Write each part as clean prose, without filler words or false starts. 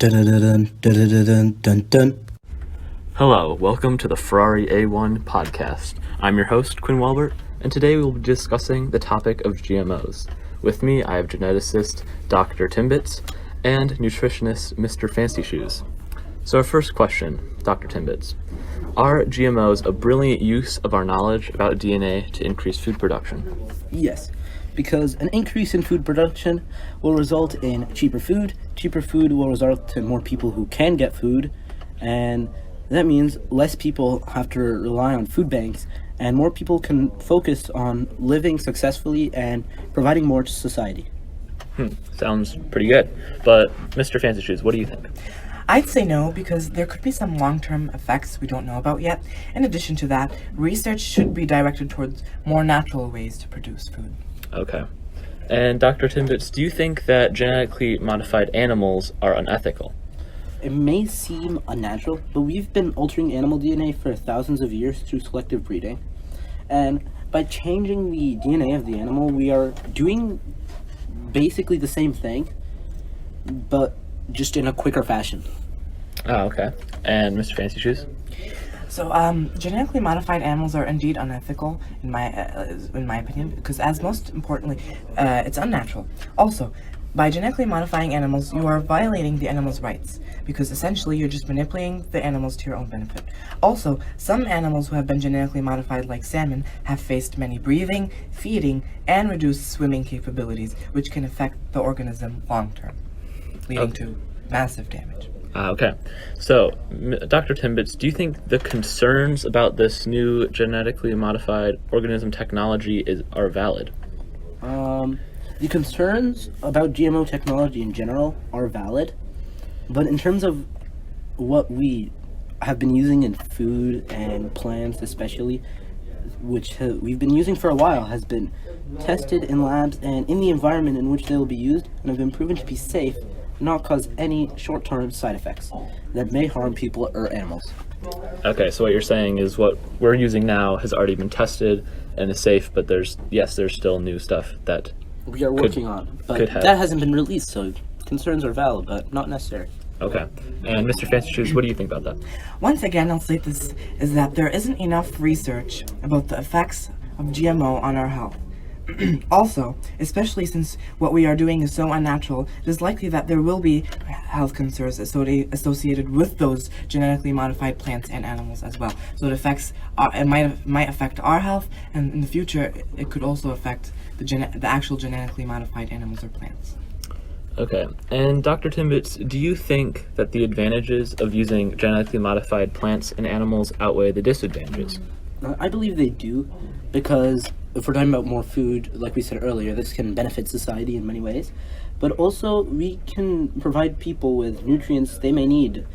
Dun, dun, dun, dun, dun, dun, dun. Hello, welcome to the Ferrari A1 Podcast. I'm your host, Quinn Walbert, and today we will be discussing the topic of GMOs. With me, I have geneticist Dr. Timbits and nutritionist Mr. Fancy Shoes. So our first question, Dr. Timbits. Are GMOs a brilliant use of our knowledge about DNA to increase food production? Yes, because an increase in food production will result in cheaper food. Cheaper food will result in more people who can get food, and that means less people have to rely on food banks, and more people can focus on living successfully and providing more to society. Sounds pretty good. But Mr. Fancy Shoes, what do you think? I'd say no, because there could be some long-term effects we don't know about yet. In addition to that, research should be directed towards more natural ways to produce food. Okay. And Dr. Timbits, do you think that genetically modified animals are unethical? It may seem unnatural, but we've been altering animal DNA for thousands of years through selective breeding. And by changing the DNA of the animal, we are doing basically the same thing, but just in a quicker fashion. Oh, okay. And Mr. Fancy Shoes? So, genetically modified animals are indeed unethical, in my opinion, because as most importantly, it's unnatural. Also, by genetically modifying animals, you are violating the animal's rights, because essentially you're just manipulating the animals to your own benefit. Also, some animals who have been genetically modified, like salmon, have faced many breathing, feeding, and reduced swimming capabilities, which can affect the organism long-term, leading to massive damage. Okay. So, Dr. Timbits, do you think the concerns about this new genetically modified organism technology are valid? The concerns about GMO technology in general are valid, but in terms of what we have been using in food and plants especially, which we've been using for a while, has been tested in labs and in the environment in which they will be used, and have been proven to be safe, not cause any short-term side effects that may harm people or animals. Okay, so what you're saying is what we're using now has already been tested and is safe, but there's still new stuff that we are working on, but that hasn't been released, so concerns are valid, but not necessary. Okay. And Mr. Fancy Shoes, what do you think about that? Once again, I'll state this, is that there isn't enough research about the effects of GMO on our health. Also, especially since what we are doing is so unnatural, it is likely that there will be health concerns associated with those genetically modified plants and animals as well. So it might affect our health, and in the future, it could also affect the actual genetically modified animals or plants. Okay. And Dr. Timbits, do you think that the advantages of using genetically modified plants and animals outweigh the disadvantages? I believe they do, because if we're talking about more food, like we said earlier, this can benefit society in many ways, but also we can provide people with nutrients they may need.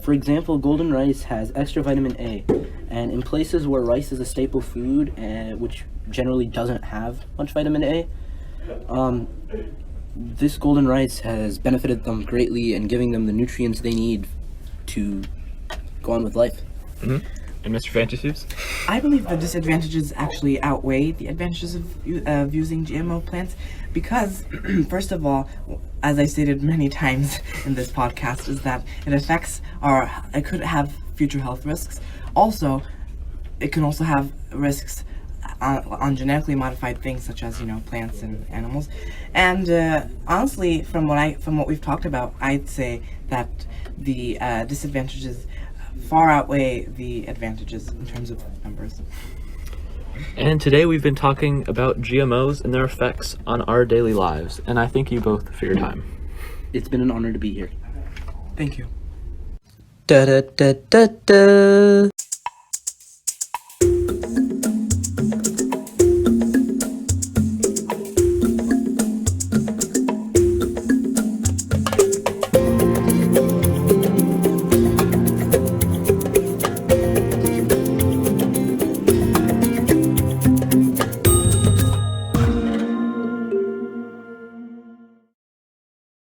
For example, golden rice has extra vitamin A, and in places where rice is a staple food, which generally doesn't have much vitamin A, this golden rice has benefited them greatly in giving them the nutrients they need to go on with life. Mm-hmm. And Mr. Fancy Shoes? I believe the disadvantages actually outweigh the advantages of using GMO plants, because, first of all, as I stated many times in this podcast, is that it could have future health risks. Also, it can also have risks on genetically modified things such as plants and animals. And honestly, from what we've talked about, I'd say that the disadvantages far outweigh the advantages in terms of numbers. And today we've been talking about GMOs and their effects on our daily lives, and I thank you both for your time. It's been an honor to be here. Thank you. Da da da da da.